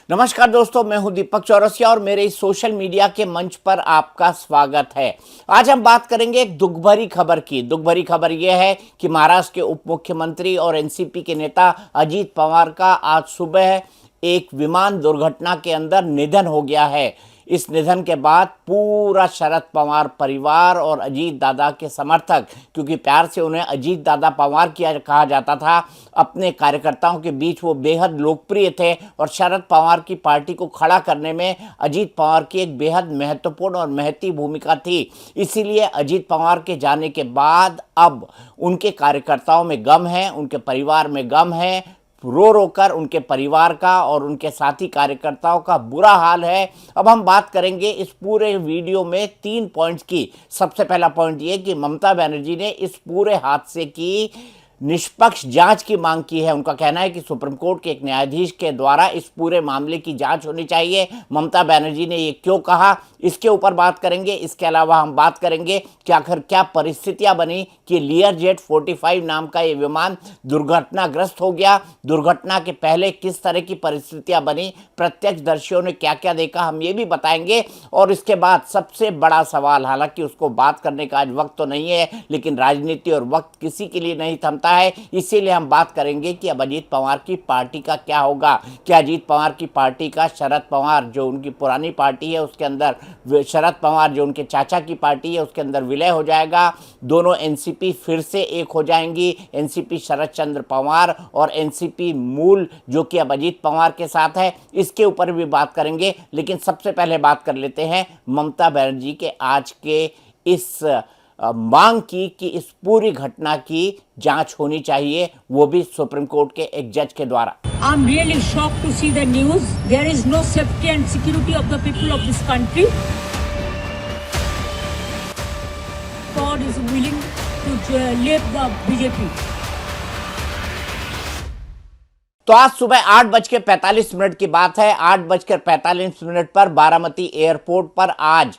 नमस्कार दोस्तों, मैं हूं दीपक चौरसिया और मेरे इस सोशल मीडिया के मंच पर आपका स्वागत है। आज हम बात करेंगे एक दुख भरी खबर की। दुख भरी खबर यह है कि महाराष्ट्र के उप मुख्यमंत्री और एनसीपी के नेता अजीत पवार का आज सुबह एक विमान दुर्घटना के अंदर निधन हो गया है। इस निधन के बाद पूरा शरद पवार परिवार और अजीत दादा के समर्थक, क्योंकि प्यार से उन्हें अजीत दादा पवार किया कहा जाता था, अपने कार्यकर्ताओं के बीच वो बेहद लोकप्रिय थे और शरद पवार की पार्टी को खड़ा करने में अजीत पवार की एक बेहद महत्वपूर्ण और महती भूमिका थी। इसीलिए अजीत पवार के जाने के बाद अब उनके कार्यकर्ताओं में गम है, उनके परिवार में गम है। रो रो कर उनके परिवार का और उनके साथी कार्यकर्ताओं का बुरा हाल है। अब हम बात करेंगे इस पूरे वीडियो में 3 पॉइंट्स की। सबसे पहला पॉइंट ये कि ममता बनर्जी ने इस पूरे हादसे की निष्पक्ष जांच की मांग की है। उनका कहना है कि सुप्रीम कोर्ट के एक न्यायाधीश के द्वारा इस पूरे मामले की जांच होनी चाहिए। ममता बनर्जी ने ये क्यों कहा, इसके ऊपर बात करेंगे। इसके अलावा हम बात करेंगे कि आखिर क्या परिस्थितियां बनी कि लियर जेट 45 नाम का ये विमान दुर्घटनाग्रस्त हो गया। दुर्घटना के पहले किस तरह की परिस्थितियां बनी, प्रत्यक्षदर्शियों ने क्या क्या देखा, हम ये भी बताएंगे। और इसके बाद सबसे बड़ा सवाल, हालांकि उसको बात करने का आज वक्त तो नहीं है, लेकिन राजनीति और वक्त किसी के लिए नहीं थमता है, इसीलिए हम बात करेंगे कि अब अजीत पवार की पार्टी का क्या होगा। क्या अजीत पवार की पार्टी का शरद पवार जो उनकी पुरानी पार्टी है उसके अंदर, शरद पवार जो उनके चाचा की पार्टी है उसके अंदर विलय हो जाएगा? दोनों एनसीपी फिर से एक हो जाएंगी, एनसीपी शरद चंद्र पवार और एनसीपी मूल जो कि अब अजीत पवार के साथ है, इसके ऊपर भी बात करेंगे। लेकिन सबसे पहले बात कर लेते हैं ममता बनर्जी के आज के इस मांग की कि इस पूरी घटना की जांच होनी चाहिए, वो भी सुप्रीम कोर्ट के एक जज के द्वारा। I'm really shocked to see the news. There is no safety and security of the people of this country. God is willing to leave the BJP. तो आज सुबह 8:45 की बात है। 8:45 पर बारामती एयरपोर्ट पर आज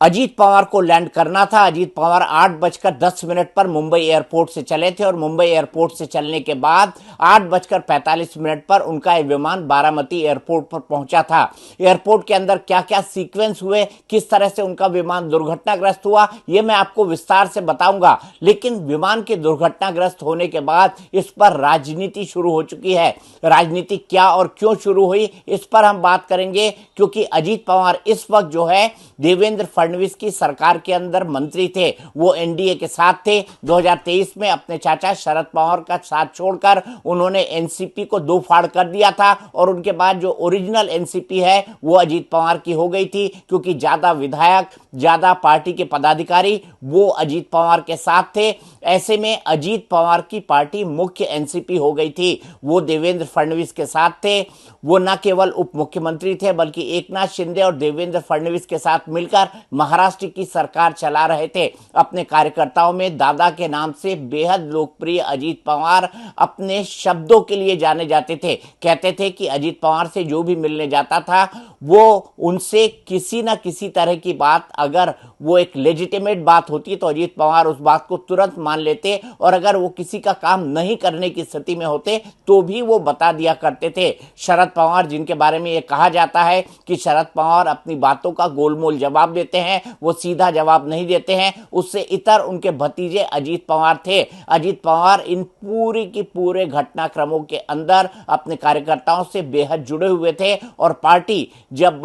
अजीत पवार को लैंड करना था। अजीत पवार 8:10 पर मुंबई एयरपोर्ट से चले थे और मुंबई एयरपोर्ट से चलने के बाद 8:45 पर उनका विमान बारामती एयरपोर्ट पर पहुंचा था। एयरपोर्ट के अंदर क्या क्या सीक्वेंस हुए, किस तरह से उनका विमान दुर्घटनाग्रस्त हुआ, यह मैं आपको विस्तार से बताऊंगा। लेकिन विमान के दुर्घटनाग्रस्त होने के बाद इस पर राजनीति शुरू हो चुकी है। राजनीति क्या और क्यों शुरू हुई, इस पर हम बात करेंगे, क्योंकि अजीत पवार इस वक्त जो है देवेंद्र फडणवीस की सरकार के अंदर मंत्री थे, वो एनडीए के साथ थे। 2023 में अपने चाचा शरद पवार का साथ छोड़कर उन्होंने एनसीपी को दो फाड़ कर दिया था और उनके बाद जो ओरिजिनल एनसीपी है वो अजीत पवार की हो गई थी, क्योंकि ज्यादा विधायक, ज्यादा पार्टी के पदाधिकारी वो अजीत पवार के साथ थे। ऐसे में अजीत पवार की पार्टी मुख्य एनसीपी हो गई थी, वो देवेंद्र फडणवीस के साथ थे। वो न केवल उप मुख्यमंत्री थे बल्कि एकनाथ शिंदे और देवेंद्र फडणवीस के साथ मिलकर महाराष्ट्र की सरकार चला रहे थे। अपने कार्यकर्ताओं में दादा के नाम से बेहद लोकप्रिय अजीत पवार अपने शब्दों के लिए जाने जाते थे। कहते थे कि अजीत पवार से जो भी मिलने जाता था वो उनसे किसी ना किसी तरह की बात, अगर वो एक लेजिटिमेट बात होती तो अजीत पवार उस बात को तुरंत मान लेते, और अगर वो किसी का काम नहीं करने की स्थिति में होते तो भी वो बता दिया करते थे। शरद पवार, जिनके बारे में ये कहा जाता है कि शरद पवार अपनी बातों का गोलमोल जवाब देते हैं, वो सीधा जवाब नहीं देते हैं, उससे इतर उनके भतीजे अजीत पवार थे। अजीत पवार इन पूरी की पूरे घटनाक्रमों के अंदर अपने कार्यकर्ताओं से बेहद जुड़े हुए थे। और पार्टी जब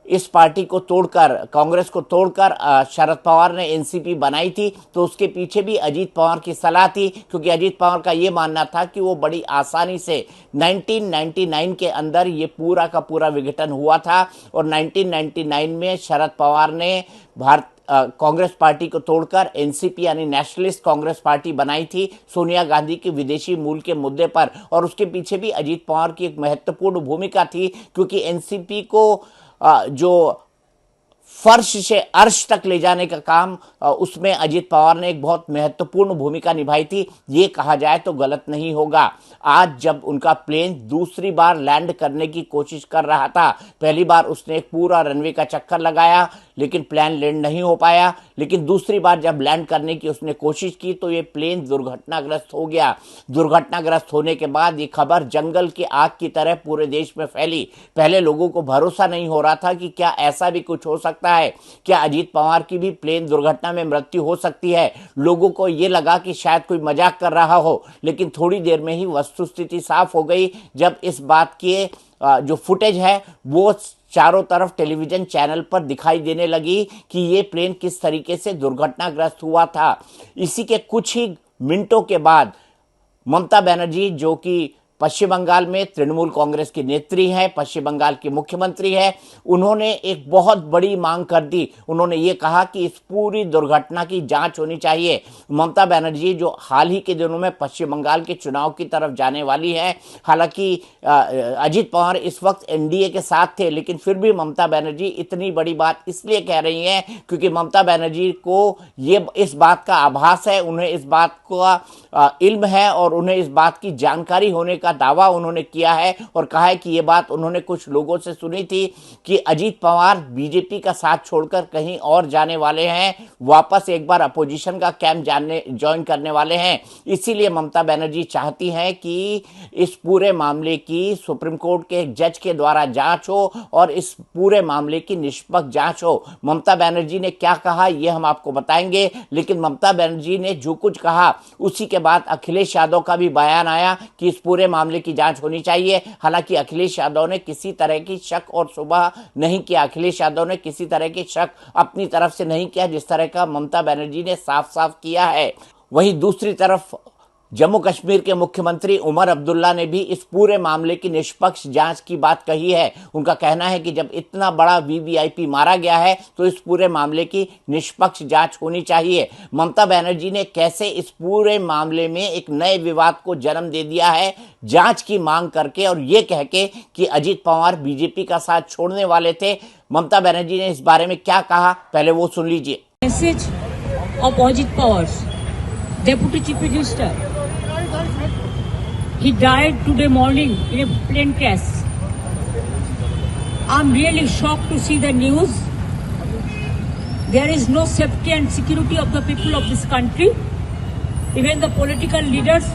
इस पार्टी को तोड़कर, कांग्रेस को तोड़कर शरद पवार ने एनसीपी बनाई थी, तो उसके पीछे भी अजीत पवार की सलाह थी, क्योंकि अजीत पवार का यह मानना था कि वो बड़ी आसानी से 1999 के अंदर ये पूरा का पूरा विघटन हुआ था। और 1999 में शरद पवार ने कांग्रेस पार्टी को तोड़कर एनसीपी यानी नेशनलिस्ट कांग्रेस पार्टी बनाई थी सोनिया गांधी के विदेशी मूल के मुद्दे पर। और उसके पीछे भी अजीत पवार की एक महत्वपूर्ण भूमिका थी, क्योंकि एनसीपी को जो फर्श से अर्श तक ले जाने का काम उसमें अजीत पवार ने एक बहुत महत्वपूर्ण भूमिका निभाई थी, ये कहा जाए तो गलत नहीं होगा। आज जब उनका प्लेन दूसरी बार लैंड करने की कोशिश कर रहा था, पहली बार उसने एक पूरा रनवे का चक्कर लगाया लेकिन प्लेन लैंड नहीं हो पाया, लेकिन दूसरी बार जब लैंड करने की उसने कोशिश की तो ये प्लेन दुर्घटनाग्रस्त हो गया। दुर्घटनाग्रस्त होने के बाद ये खबर जंगल की आग की तरह पूरे देश में फैली। पहले लोगों को भरोसा नहीं हो रहा था कि क्या ऐसा भी कुछ हो सकता है, क्या अजीत पवार की भी प्लेन दुर्घटना में मृत्यु हो सकती है। लोगों को ये लगा कि शायद कोई मजाक कर रहा हो, लेकिन थोड़ी देर में ही वस्तुस्थिति साफ हो गई जब इस बात की जो फुटेज है वो चारों तरफ टेलीविजन चैनल पर दिखाई देने लगी कि ये प्लेन किस तरीके से दुर्घटनाग्रस्त हुआ था। इसी के कुछ ही मिनटों के बाद ममता बनर्जी, जो कि पश्चिम बंगाल में तृणमूल कांग्रेस की नेत्री है, पश्चिम बंगाल की मुख्यमंत्री है, उन्होंने एक बहुत बड़ी मांग कर दी। उन्होंने ये कहा कि इस पूरी दुर्घटना की जांच होनी चाहिए। ममता बनर्जी जो हाल ही के दिनों में पश्चिम बंगाल के चुनाव की तरफ जाने वाली है, हालांकि अजीत पवार इस वक्त एनडीए के साथ थे, लेकिन फिर भी ममता बनर्जी इतनी बड़ी बात इसलिए कह रही हैं क्योंकि ममता बनर्जी को ये इस बात का आभास है, उन्हें इस बात का इल्म है और उन्हें इस बात की जानकारी होने का दावा उन्होंने किया है और कहा है कि ये बात उन्होंने कुछ लोगों से सुनी थी कि अजीत पवार बीजेपी का साथ छोड़कर कहीं और जाने वाले हैं, वापस एक बार अपोजिशन का कैंप ज्वाइन करने वाले हैं। इसीलिए ममता बनर्जी चाहती हैं कि इस पूरे मामले की सुप्रीम कोर्ट के एक जज के द्वारा जांच हो और इस पूरे मामले की निष्पक्ष जांच हो। ममता बनर्जी ने क्या कहा ये हम आपको बताएंगे, लेकिन ममता बनर्जी ने जो कुछ कहा उसी के बाद अखिलेश यादव का भी बयान आया कि इस पूरे मामले की जांच होनी चाहिए। हालांकि अखिलेश यादव ने किसी तरह की शक और शुबह नहीं किया, अखिलेश यादव ने किसी तरह की शक अपनी तरफ से नहीं किया जिस तरह का ममता बनर्जी ने साफ साफ किया है। वहीं दूसरी तरफ जम्मू कश्मीर के मुख्यमंत्री उमर अब्दुल्ला ने भी इस पूरे मामले की निष्पक्ष जांच की बात कही है। उनका कहना है कि जब इतना बड़ा वीवीआईपी मारा गया है तो इस पूरे मामले की निष्पक्ष जांच होनी चाहिए। ममता बनर्जी ने कैसे इस पूरे मामले में एक नए विवाद को जन्म दे दिया है जांच की मांग करके और ये कह के कि अजीत पवार बीजेपी का साथ छोड़ने वाले थे। ममता बनर्जी ने इस बारे में क्या कहा, पहले वो सुन लीजिए। Message of Ajit Pawar, Deputy Chief Minister. He died today morning in a plane crash. I'm really shocked to see the news. There is no safety and security of the people of this country. Even the political leaders,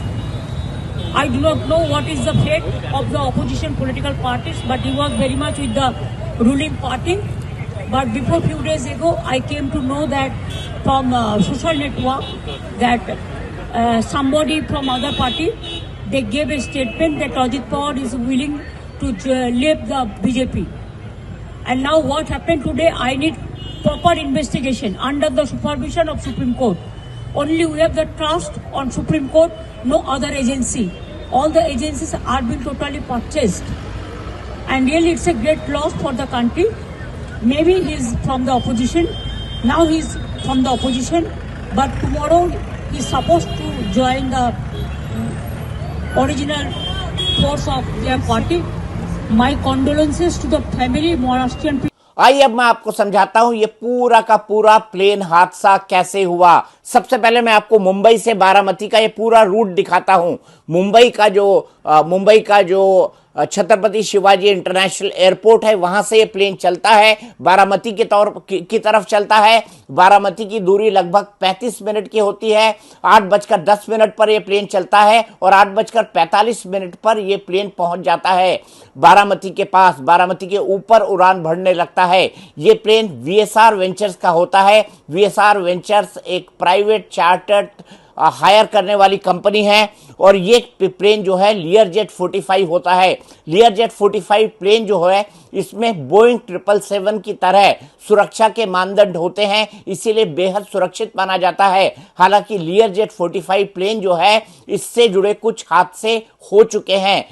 I do not know what is the fate of the opposition political parties, but he was very much with the ruling party. But before few days ago, I came to know that from social network that somebody from other party, they gave a statement that Ajit Pawar is willing to leave the BJP. And now what happened today, I need proper investigation under the supervision of Supreme Court. Only we have the trust on Supreme Court, no other agency. All the agencies are being totally purchased. And really it's a great loss for the country. Maybe he's from the opposition. Now he's from the opposition. But tomorrow he's supposed to join the original force of their party. My condolences to the family, Maharashtrian people. आइए अब मैं आपको समझाता हूं ये पूरा का पूरा प्लेन हादसा कैसे हुआ। सबसे पहले मैं आपको मुंबई से बारामती का ये पूरा रूट दिखाता हूं। मुंबई का जो छत्रपति शिवाजी इंटरनेशनल एयरपोर्ट है वहां से ये प्लेन चलता है, बारामती की तरफ चलता है। बारामती की दूरी लगभग 35 मिनट की होती है। 8:10 पर यह प्लेन चलता है और 8:45 पर यह प्लेन पहुंच जाता है बारामती के पास। बारामती के ऊपर उड़ान भरने लगता है। ये प्लेन वीएसआर वेंचर्स का होता है। वीएसआर वेंचर्स एक प्राइवेट चार्टर्ड हायर करने वाली कंपनी है और ये प्लेन जो है लियर जेट 45 होता है। लियर जेट 45 प्लेन जो है इसमें बोइंग 777 की तरह सुरक्षा के मानदंड होते हैं, इसीलिए बेहद सुरक्षित माना जाता है। हालांकि लियर जेट 45 प्लेन जो है इससे जुड़े कुछ हादसे हो चुके हैं।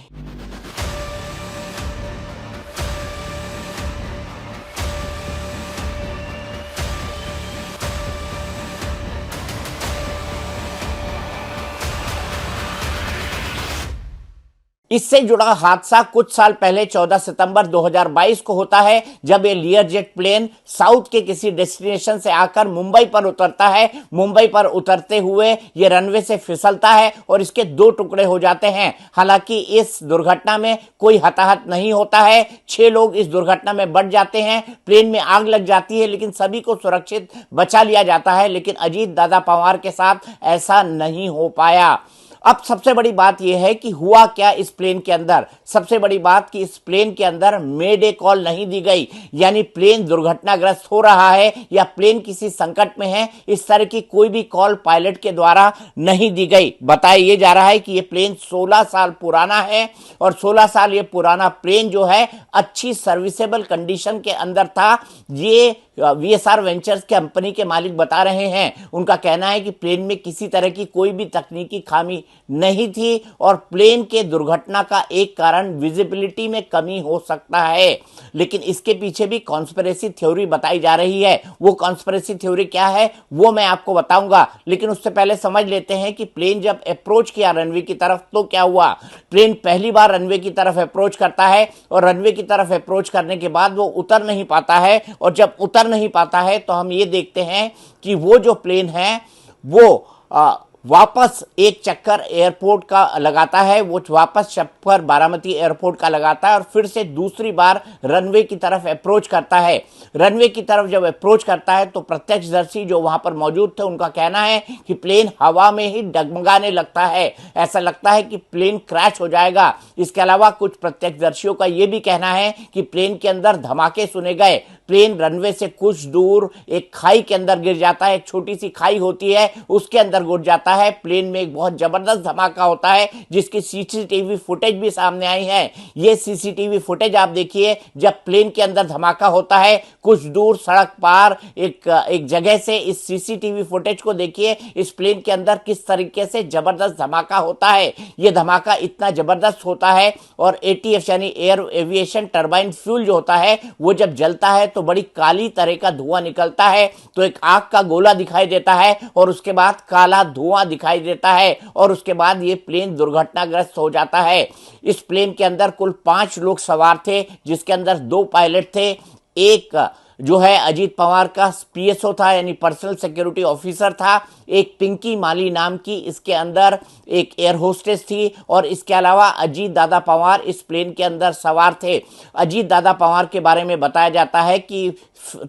इससे जुड़ा हादसा कुछ साल पहले 14 सितंबर 2022 को होता है, जब ये लियर जेट प्लेन साउथ के किसी डेस्टिनेशन से आकर मुंबई पर उतरता है। मुंबई पर उतरते हुए ये रनवे से फिसलता है और इसके दो टुकड़े हो जाते हैं। हालांकि इस दुर्घटना में कोई हताहत नहीं होता है। 6 लोग इस दुर्घटना में बढ़ जाते हैं। प्लेन में आग लग जाती है, लेकिन सभी को सुरक्षित बचा लिया जाता है। लेकिन अजीत दादा पवार के साथ ऐसा नहीं हो पाया। अब सबसे बड़ी बात यह है कि हुआ क्या इस प्लेन के अंदर। सबसे बड़ी बात कि इस प्लेन के अंदर मेडे कॉल नहीं दी गई, यानी प्लेन दुर्घटनाग्रस्त हो रहा है या प्लेन किसी संकट में है, इस तरह की कोई भी कॉल पायलट के द्वारा नहीं दी गई। बताया यह जा रहा है कि यह प्लेन 16 साल पुराना है और 16 साल ये पुराना प्लेन जो है अच्छी सर्विसेबल कंडीशन के अंदर था। ये वीएसआर वेंचर्स कंपनी के मालिक बता रहे हैं। उनका कहना है कि प्लेन में किसी तरह की कोई भी तकनीकी खामी नहीं थी और प्लेन के दुर्घटना का एक कारण विजिबिलिटी में कमी हो सकता है। लेकिन इसके पीछे भी कॉन्स्पिरेसी थ्योरी बताई जा रही है। वो कॉन्स्पिरेसी थ्योरी क्या है वो मैं आपको बताऊंगा, लेकिन उससे पहले समझ लेते हैं कि प्लेन जब अप्रोच किया रनवे की तरफ तो क्या हुआ। प्लेन पहली बार रनवे की तरफ अप्रोच करता है और रनवे की तरफ अप्रोच करने के बाद वो उतर नहीं पाता है, और जब उतर नहीं पाता है तो हम ये देखते हैं कि वो जो प्लेन है वो वापस एक चक्कर एयरपोर्ट का लगाता है। वो वापस चक्कर बारामती एयरपोर्ट का लगाता है और फिर से दूसरी बार रनवे की तरफ अप्रोच करता है। रनवे की तरफ जब अप्रोच करता है तो प्रत्यक्षदर्शी जो वहां पर मौजूद थे उनका कहना है कि प्लेन हवा में ही डगमगाने लगता है, ऐसा लगता है कि प्लेन क्रैश हो जाएगा। इसके अलावा कुछ प्रत्यक्षदर्शियों का यह भी कहना है कि प्लेन के अंदर धमाके सुने गए। प्लेन रनवे से कुछ दूर एक खाई के अंदर गिर जाता है, एक छोटी सी खाई होती है उसके अंदर गिर जाता है। प्लेन में एक बहुत जबरदस्त धमाका होता है जिसकी सीसीटीवी फुटेज भी सामने आई है। ये सीसीटीवी फुटेज आप देखिए, जब प्लेन के अंदर धमाका होता है कुछ दूर सड़क पार एक जगह से इस सीसीटीवी फुटेज को देखिए। इस प्लेन के अंदर किस तरीके से जबरदस्त धमाका होता है। यह धमाका इतना जबरदस्त होता है और एटीएफ यानी एयर एविएशन टरबाइन फ्यूल जो होता है वो जब जलता है तो बड़ी काली तरह का धुआं निकलता है, तो एक आग का गोला दिखाई देता है और उसके बाद काला धुआं दिखाई देता है और उसके बाद ये प्लेन दुर्घटनाग्रस्त हो जाता है। इस प्लेन के अंदर कुल 5 लोग सवार थे, जिसके अंदर 2 पायलट थे। एक जो है अजीत पवार का पीएसओ था यानी पर्सनल सिक्योरिटी ऑफिसर था। एक पिंकी माली नाम की इसके अंदर एक एयर होस्टेस थी और इसके अलावा अजीत दादा पवार इस प्लेन के अंदर सवार थे। अजीत दादा पवार के बारे में बताया जाता है कि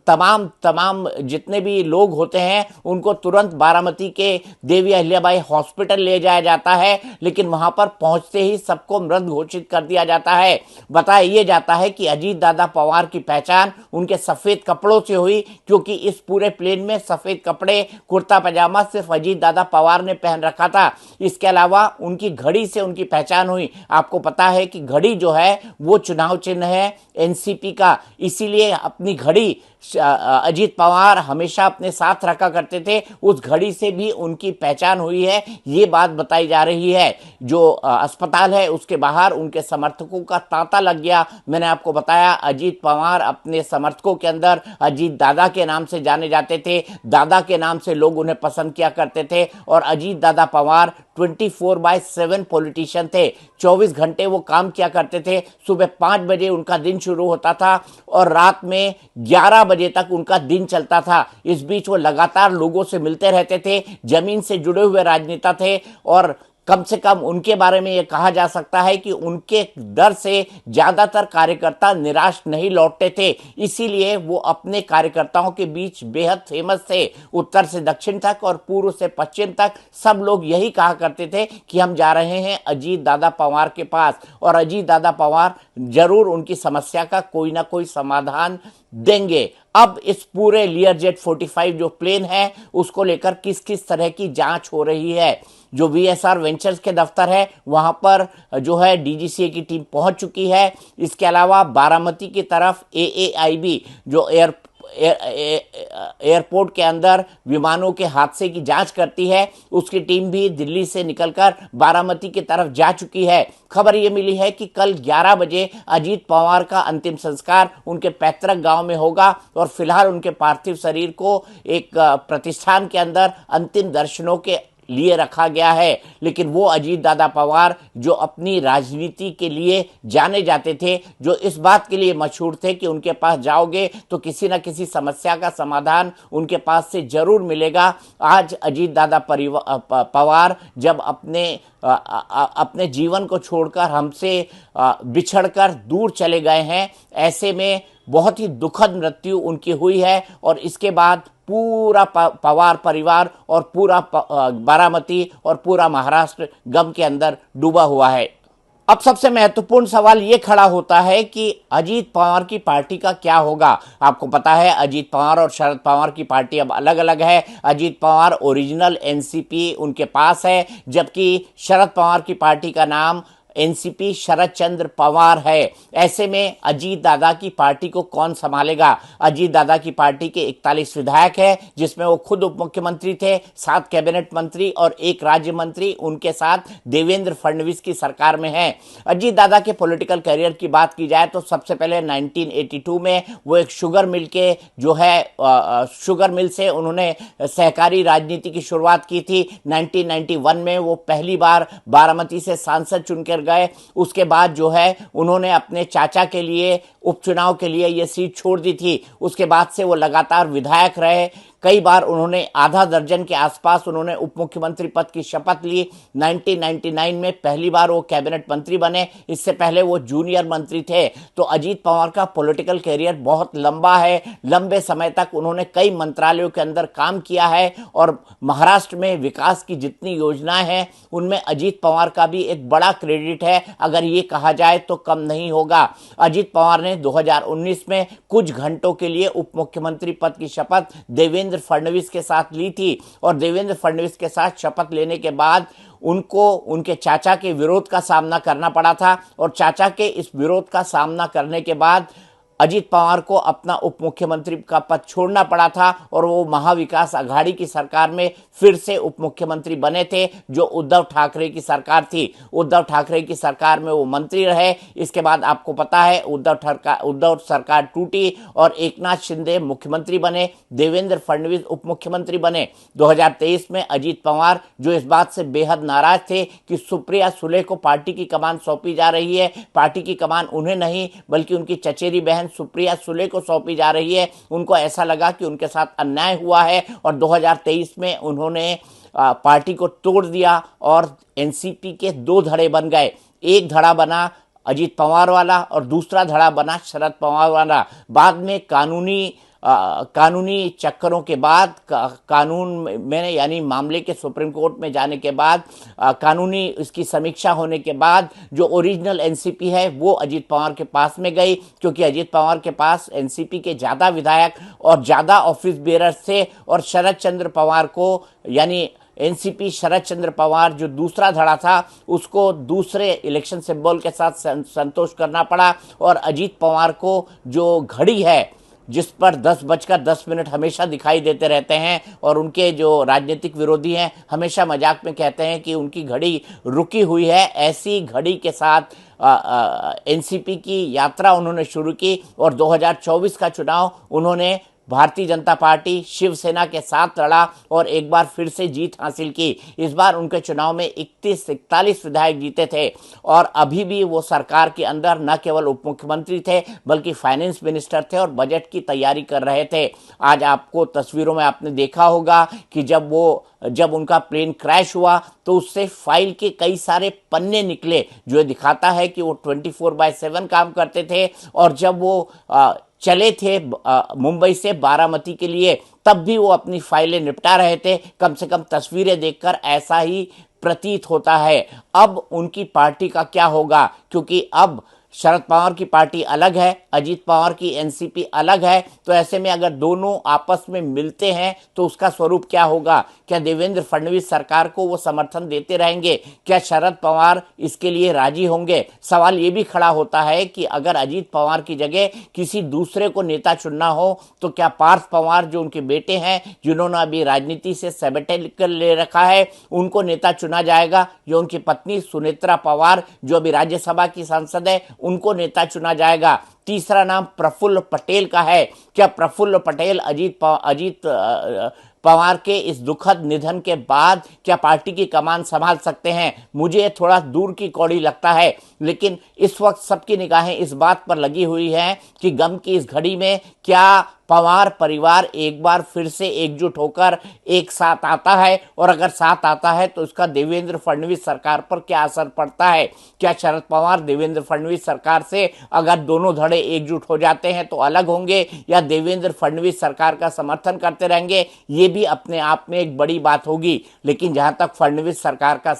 तमाम जितने भी लोग होते हैं उनको तुरंत बारामती के देवी अहिल्याबाई हॉस्पिटल ले जाया जाता है, लेकिन वहां पर पहुंचते ही सबको मृत घोषित कर दिया जाता है। बताया यह जाता है कि अजीत दादा पवार की पहचान उनके सफेद कपड़ों से हुई, क्योंकि इस पूरे प्लेन में सफेद कपड़े कुर्ता पजामा सिर्फ अजीत दादा पवार ने पहन रखा था। इसके अलावा उनकी घड़ी से उनकी पहचान हुई। आपको पता है कि घड़ी जो है वो चुनाव चिन्ह है एनसीपी का, इसीलिए अपनी घड़ी अजीत पवार हमेशा अपने साथ रखा करते थे। उस घड़ी से भी उनकी पहचान हुई है, ये बात बताई जा रही है। जो अस्पताल है उसके बाहर उनके समर्थकों का तांता लग गया। मैंने आपको बताया अजीत पवार अपने समर्थकों के अंदर अजीत दादा के नाम से जाने जाते थे। दादा के नाम से लोग उन्हें पसंद किया करते थे और अजीत दादा पवार 24/7 पॉलिटिशियन थे। 24 घंटे वो काम किया करते थे। सुबह 5 बजे उनका दिन शुरू होता था और रात में 11 बजे तक उनका दिन चलता था। इस बीच वो लगातार लोगों से मिलते रहते थे, जमीन से जुड़े हुए राजनेता थे और कम से कम उनके बारे में यह कहा जा सकता है कि उनके डर से ज्यादातर कार्यकर्ता निराश नहीं लौटते थे। इसीलिए वो अपने कार्यकर्ताओं के बीच बेहद फेमस थे। उत्तर से दक्षिण तक और पूर्व से पश्चिम तक सब लोग यही कहा करते थे कि हम जा रहे हैं अजीत दादा पवार के पास और अजीत दादा पवार जरूर उनकी समस्या का कोई ना कोई समाधान देंगे। अब इस पूरे लियर जेट 45 जो प्लेन है उसको लेकर किस किस तरह की जांच हो रही है। जो वीएसआर वेंचर्स के दफ्तर है वहां पर जो है डीजीसीए की टीम पहुंच चुकी है। इसके अलावा बारामती की तरफ एएआईबी जो एयरपोर्ट के अंदर विमानों के हादसे की जांच करती है, उसकी टीम भी दिल्ली से निकलकर बारामती की तरफ जा चुकी है। खबर ये मिली है कि कल 11 बजे अजीत पवार का अंतिम संस्कार उनके पैतृक गांव में होगा और फिलहाल उनके पार्थिव शरीर को एक प्रतिष्ठान के अंदर अंतिम दर्शनों के लिए रखा गया है। लेकिन वो अजीत दादा पवार जो अपनी राजनीति के लिए जाने जाते थे, जो इस बात के लिए मशहूर थे कि उनके पास जाओगे तो किसी न किसी समस्या का समाधान उनके पास से जरूर मिलेगा, आज अजीत दादा पवार जब अपने जीवन को छोड़कर हमसे बिछड़कर दूर चले गए हैं, ऐसे में बहुत ही दुखद मृत्यु उनकी हुई है। और इसके बाद पूरा पवार परिवार और पूरा बारामती और पूरा महाराष्ट्र गम के अंदर डूबा हुआ है। अब सबसे महत्वपूर्ण सवाल ये खड़ा होता है कि अजीत पवार की पार्टी का क्या होगा। आपको पता है अजीत पवार और शरद पवार की पार्टी अब अलग अलग है। अजीत पवार ओरिजिनल एनसीपी उनके पास है, जबकि शरद पवार की पार्टी का नाम एनसीपी शरद चंद्र पवार है। ऐसे में अजीत दादा की पार्टी को कौन संभालेगा। अजीत दादा की पार्टी के 41 विधायक हैं, जिसमें वो खुद उप मुख्यमंत्री थे, 7 कैबिनेट मंत्री और 1 राज्य मंत्री उनके साथ देवेंद्र फडणवीस की सरकार में है। अजीत दादा के पॉलिटिकल करियर की बात की जाए तो सबसे पहले 1982 में वो एक शुगर मिल के जो है शुगर मिल से उन्होंने सहकारी राजनीति की शुरुआत की थी। 1991 में वो पहली बार बारामती से सांसद चुनकर गए। उसके बाद जो है उन्होंने अपने चाचा के लिए उपचुनाव के लिए ये सीट छोड़ दी थी। उसके बाद से वो लगातार विधायक रहे। कई बार उन्होंने आधा दर्जन के आसपास उन्होंने उप मुख्यमंत्री पद की शपथ ली। 1999 में पहली बार वो कैबिनेट मंत्री बने, इससे पहले वो जूनियर मंत्री थे। तो अजीत पवार का पॉलिटिकल करियर बहुत लंबा है। लंबे समय तक उन्होंने कई मंत्रालयों के अंदर काम किया है और महाराष्ट्र में विकास की जितनी योजनाएं हैं उनमें अजीत पवार का भी एक बड़ा क्रेडिट है, अगर ये कहा जाए तो कम नहीं होगा। अजीत पवार ने 2019 में कुछ घंटों के लिए उप मुख्यमंत्री पद की शपथ देवेंद्र फडणवीस के साथ ली थी और देवेंद्र फडणवीस के साथ शपथ लेने के बाद उनको उनके चाचा के विरोध का सामना करना पड़ा था और चाचा के इस विरोध का सामना करने के बाद अजीत पवार को अपना उप मुख्यमंत्री का पद छोड़ना पड़ा था और वो महाविकास आघाड़ी की सरकार में फिर से उप मुख्यमंत्री बने थे, जो उद्धव ठाकरे की सरकार थी। उद्धव ठाकरे की सरकार में वो मंत्री रहे। इसके बाद आपको पता है उद्धव सरकार टूटी और एकनाथ शिंदे मुख्यमंत्री बने, देवेंद्र फडणवीस उप मुख्यमंत्री बने। 2023 में अजीत पवार जो इस बात से बेहद नाराज थे कि सुप्रिया सुले को पार्टी की कमान सौंपी जा रही है, पार्टी की कमान उन्हें नहीं बल्कि उनकी चचेरी बहन सुप्रिया सुले को सौंपी जा रही है, उनको ऐसा लगा कि उनके साथ अन्याय हुआ है और 2023 में उन्होंने पार्टी को तोड़ दिया और एनसीपी के 2 धड़े बन गए। एक धड़ा बना अजीत पवार वाला और दूसरा धड़ा बना शरद पवार वाला। बाद में कानूनी चक्करों के बाद कानून में यानी मामले के सुप्रीम कोर्ट में जाने के बाद कानूनी इसकी समीक्षा होने के बाद जो ओरिजिनल एनसीपी है वो अजीत पवार के पास में गई, क्योंकि अजीत पवार के पास एनसीपी के ज़्यादा विधायक और ज़्यादा ऑफिस बेयरर्स थे और शरद चंद्र पवार को यानी एनसीपी शरद चंद्र पवार जो दूसरा धड़ा था उसको दूसरे इलेक्शन सिंबल के साथ संतोष करना पड़ा और अजीत पवार को जो घड़ी है जिस पर 10:10 हमेशा दिखाई देते रहते हैं और उनके जो राजनीतिक विरोधी हैं हमेशा मजाक में कहते हैं कि उनकी घड़ी रुकी हुई है, ऐसी घड़ी के साथ एनसीपी की यात्रा उन्होंने शुरू की और 2024 का चुनाव उन्होंने भारतीय जनता पार्टी शिवसेना के साथ लड़ा और एक बार फिर से जीत हासिल की। इस बार उनके चुनाव में 41 विधायक जीते थे और अभी भी वो सरकार के अंदर न केवल उप मुख्यमंत्री थे बल्कि फाइनेंस मिनिस्टर थे और बजट की तैयारी कर रहे थे। आज आपको तस्वीरों में आपने देखा होगा कि जब उनका प्लेन क्रैश हुआ तो उससे फाइल के कई सारे पन्ने निकले, जो दिखाता है कि वो 24/7 काम करते थे और जब वो चले थे मुंबई से बारामती के लिए तब भी वो अपनी फाइलें निपटा रहे थे। कम से कम तस्वीरें देखकर ऐसा ही प्रतीत होता है। अब उनकी पार्टी का क्या होगा, क्योंकि अब शरद पवार की पार्टी अलग है, अजीत पवार की एनसीपी अलग है, तो ऐसे में अगर दोनों आपस में मिलते हैं तो उसका स्वरूप क्या होगा। क्या देवेंद्र फडणवीस सरकार को वो समर्थन देते रहेंगे? क्या शरद पवार इसके लिए राजी होंगे? सवाल ये भी खड़ा होता है कि अगर अजीत पवार की जगह किसी दूसरे को नेता चुनना हो तो क्या पार्थ पवार जो उनके बेटे हैं, जिन्होंने अभी राजनीति से सैबेटिकल ले रखा है, उनको नेता चुना जाएगा, या उनकी पत्नी सुनेत्रा पवार जो अभी राज्यसभा की सांसद है उनको नेता चुना जाएगा? तीसरा नाम प्रफुल्ल पटेल का है। क्या प्रफुल्ल पटेल अजीत पवार के इस दुखद निधन के बाद क्या पार्टी की कमान संभाल सकते हैं, मुझे थोड़ा दूर की कौड़ी लगता है। लेकिन इस वक्त सबकी निगाहें इस बात पर लगी हुई हैं कि गम की इस घड़ी में क्या पवार परिवार एक बार फिर से एकजुट होकर एक साथ आता है, और अगर साथ आता है तो उसका देवेंद्र फडणवीस सरकार पर क्या असर पड़ता है। क्या शरद पवार देवेंद्र फडणवीस सरकार से अगर दोनों धड़े एकजुट हो जाते हैं तो अलग होंगे, या देवेंद्र फडणवीस सरकार का समर्थन करते रहेंगे, ये भी अपने आप में एक बड़ी बात होगी। लेकिन जहां तक फडणवीस सरकार का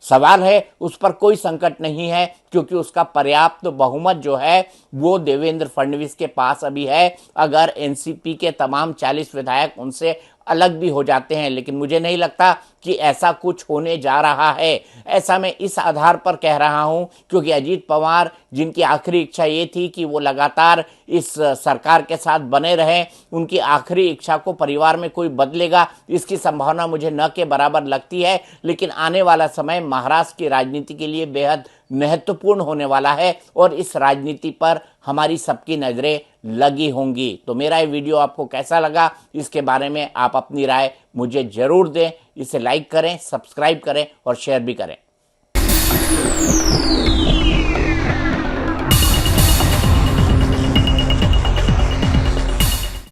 सवाल है, उस पर कोई संकट नहीं है, क्योंकि उसका पर्याप्त बहुमत जो है वो देवेंद्र फडणवीस के पास अभी है। अगर एनसीपी के तमाम 40 विधायक उनसे अलग भी हो जाते हैं, लेकिन मुझे नहीं लगता कि ऐसा कुछ होने जा रहा है। ऐसा मैं इस आधार पर कह रहा हूं क्योंकि अजीत पवार, जिनकी आखिरी इच्छा ये थी कि वो लगातार इस सरकार के साथ बने रहें, उनकी आखिरी इच्छा को परिवार में कोई बदलेगा, इसकी संभावना मुझे न के बराबर लगती है। लेकिन आने वाला समय महाराष्ट्र की राजनीति के लिए बेहद महत्वपूर्ण होने वाला है, और इस राजनीति पर हमारी सबकी नजरें लगी होंगी। तो मेरा ये वीडियो आपको कैसा लगा, इसके बारे में आप अपनी राय मुझे जरूर दें। इसे लाइक करें, सब्सक्राइब करें और शेयर भी करें।